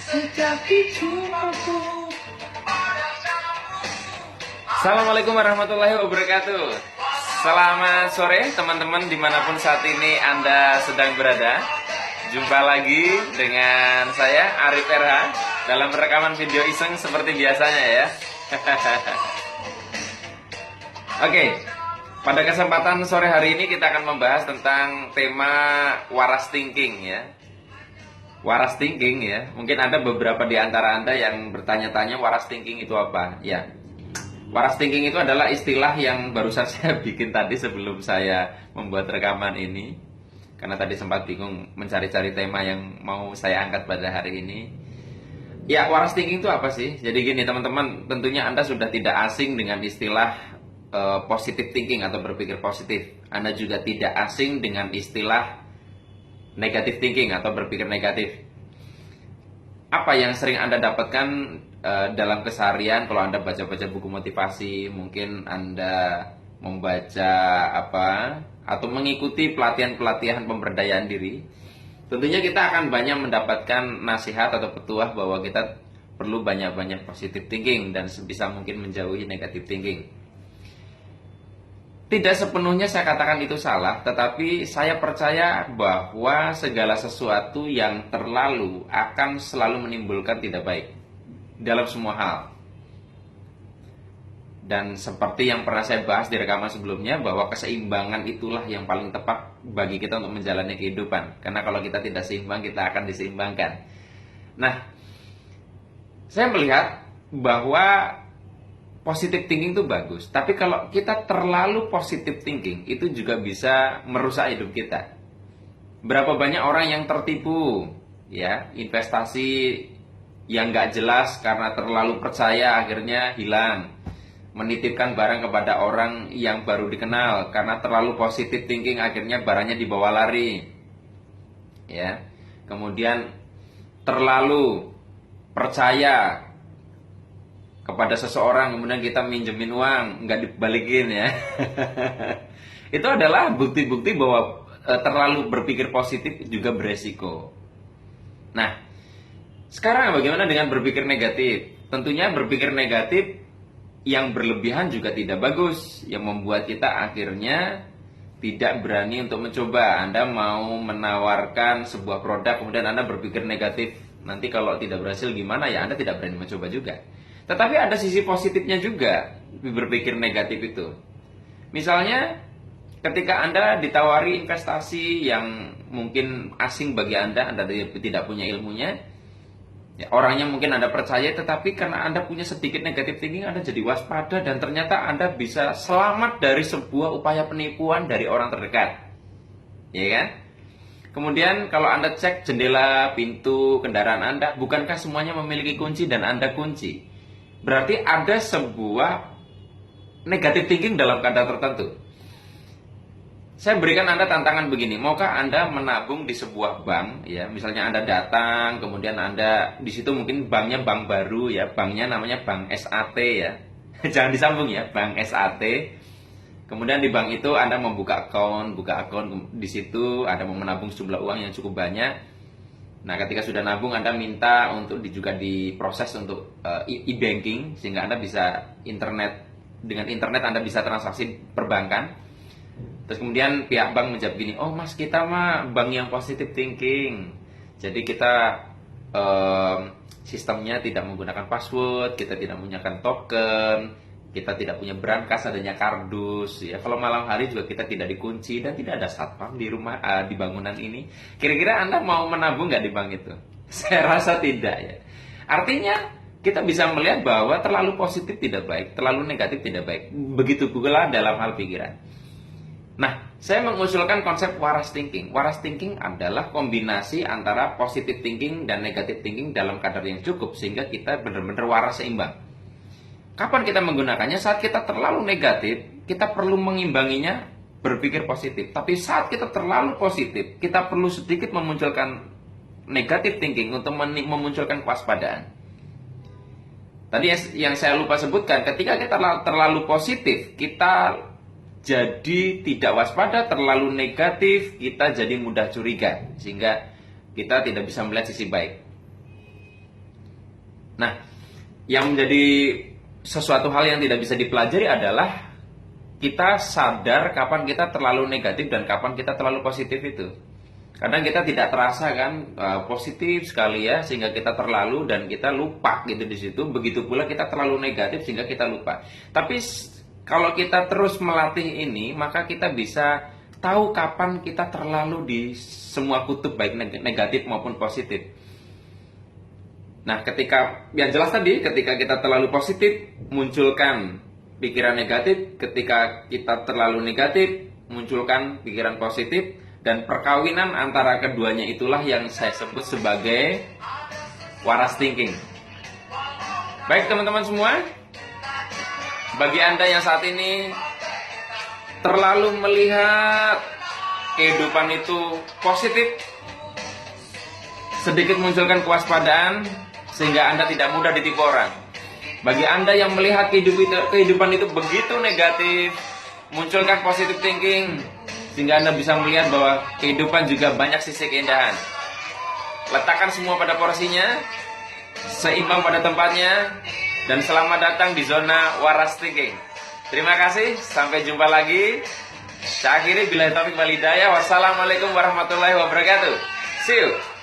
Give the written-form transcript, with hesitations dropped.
sejak dijumpaku. Assalamualaikum warahmatullahi wabarakatuh. Selamat sore teman-teman dimanapun saat ini Anda sedang berada. Jumpa lagi dengan saya Arif RH dalam rekaman video iseng seperti biasanya ya. Oke, pada kesempatan sore hari ini kita akan membahas tentang tema waras thinking ya. Waras thinking ya. Mungkin ada beberapa di antara Anda yang bertanya-tanya waras thinking itu apa? Ya. Waras thinking itu adalah istilah yang barusan saya bikin tadi sebelum saya membuat rekaman ini. Karena tadi sempat bingung mencari-cari tema yang mau saya angkat pada hari ini. Ya, waras thinking itu apa sih? Jadi gini teman-teman, tentunya Anda sudah tidak asing dengan istilah positive thinking atau berpikir positif. Anda juga tidak asing dengan istilah negative thinking atau berpikir negatif. Apa yang sering Anda dapatkan dalam keseharian kalau Anda baca-baca buku motivasi, mungkin Anda membaca atau mengikuti pelatihan-pelatihan pemberdayaan diri, tentunya kita akan banyak mendapatkan nasihat atau petuah bahwa kita perlu banyak-banyak positive thinking dan sebisa mungkin menjauhi negative thinking. Tidak sepenuhnya saya katakan itu salah, tetapi saya percaya bahwa segala sesuatu yang terlalu akan selalu menimbulkan tidak baik dalam semua hal. Dan seperti yang pernah saya bahas di rekaman sebelumnya, bahwa keseimbangan itulah yang paling tepat bagi kita untuk menjalani kehidupan. Karena kalau kita tidak seimbang, kita akan diseimbangkan. Nah, saya melihat bahwa positive thinking itu bagus, tapi kalau kita terlalu positive thinking, itu juga bisa merusak hidup kita. Berapa banyak orang yang tertipu, ya, investasi yang nggak jelas karena terlalu percaya akhirnya hilang. Menitipkan barang kepada orang yang baru dikenal karena terlalu positive thinking akhirnya barangnya dibawa lari. Ya. Kemudian terlalu percaya kepada seseorang, kemudian kita minjemin uang nggak dibalikin ya. Itu adalah bukti-bukti bahwa terlalu berpikir positif juga beresiko. Nah, sekarang bagaimana dengan berpikir negatif? Tentunya berpikir negatif yang berlebihan juga tidak bagus, yang membuat kita akhirnya tidak berani untuk mencoba. Anda mau menawarkan sebuah produk, kemudian Anda berpikir negatif, nanti kalau tidak berhasil gimana ya, Anda tidak berani mencoba juga. Tetapi ada sisi positifnya juga berpikir negatif itu. Misalnya ketika Anda ditawari investasi yang mungkin asing bagi Anda tidak punya ilmunya, ya, orangnya mungkin Anda percaya, tetapi karena Anda punya sedikit negatif thinking, Anda jadi waspada dan ternyata Anda bisa selamat dari sebuah upaya penipuan dari orang terdekat. Ya kan? Kemudian kalau Anda cek jendela, pintu, kendaraan Anda, bukankah semuanya memiliki kunci dan Anda kunci? Berarti ada sebuah negative thinking dalam keadaan tertentu. Saya berikan Anda tantangan begini, maukah Anda menabung di sebuah bank, ya, misalnya Anda datang, kemudian Anda di situ mungkin banknya bank baru, ya, banknya namanya bank SAT, ya, jangan disambung ya, bank SAT. Kemudian di bank itu Anda membuka buka akun di situ, Anda mau menabung sejumlah uang yang cukup banyak. Nah, ketika sudah nabung, Anda minta untuk juga diproses untuk e-banking, sehingga Anda bisa dengan internet Anda bisa transaksi perbankan. Terus kemudian pihak bank menjawab gini, oh mas, kita mah bank yang positive thinking, jadi kita sistemnya tidak menggunakan password, kita tidak menggunakan token, kita tidak punya brankas, adanya kardus, ya. Kalau malam hari juga kita tidak dikunci dan tidak ada satpam di rumah, di bangunan ini. Kira-kira Anda mau menabung nggak di bank itu? Saya rasa tidak ya. Artinya kita bisa melihat bahwa terlalu positif tidak baik, terlalu negatif tidak baik. Begitu pula dalam hal pikiran. Nah, saya mengusulkan konsep waras thinking. Waras thinking adalah kombinasi antara positive thinking dan negative thinking dalam kadar yang cukup, sehingga kita benar-benar waras seimbang. Kapan kita menggunakannya? Saat kita terlalu negatif, kita perlu mengimbanginya berpikir positif. Tapi saat kita terlalu positif, kita perlu sedikit memunculkan negative thinking untuk memunculkan kewaspadaan. Tadi yang saya lupa sebutkan, ketika kita terlalu positif, kita jadi tidak waspada, terlalu negatif, kita jadi mudah curiga, sehingga kita tidak bisa melihat sisi baik. Nah, yang menjadi sesuatu hal yang tidak bisa dipelajari adalah kita sadar kapan kita terlalu negatif dan kapan kita terlalu positif itu. Kadang kita tidak terasa kan positif sekali ya sehingga kita terlalu dan kita lupa gitu di situ. Begitu pula kita terlalu negatif sehingga kita lupa. Tapi kalau kita terus melatih ini maka kita bisa tahu kapan kita terlalu di semua kutub baik negatif maupun positif. Nah, ketika yang jelas tadi ketika kita terlalu positif munculkan pikiran negatif, ketika kita terlalu negatif munculkan pikiran positif. Dan perkawinan antara keduanya itulah yang saya sebut sebagai waras thinking. Baik teman-teman semua, bagi Anda yang saat ini terlalu melihat kehidupan itu positif, sedikit munculkan kewaspadaan sehingga Anda tidak mudah ditipu orang. Bagi Anda yang melihat kehidupan itu begitu negatif, munculkan positive thinking sehingga Anda bisa melihat bahwa kehidupan juga banyak sisi keindahan. Letakkan semua pada porsinya, seimbang pada tempatnya, dan selamat datang di zona waras thinking. Terima kasih, sampai jumpa lagi. Saya akhiri billahi taufiq wal hidayah. Wassalamualaikum warahmatullahi wabarakatuh. See you.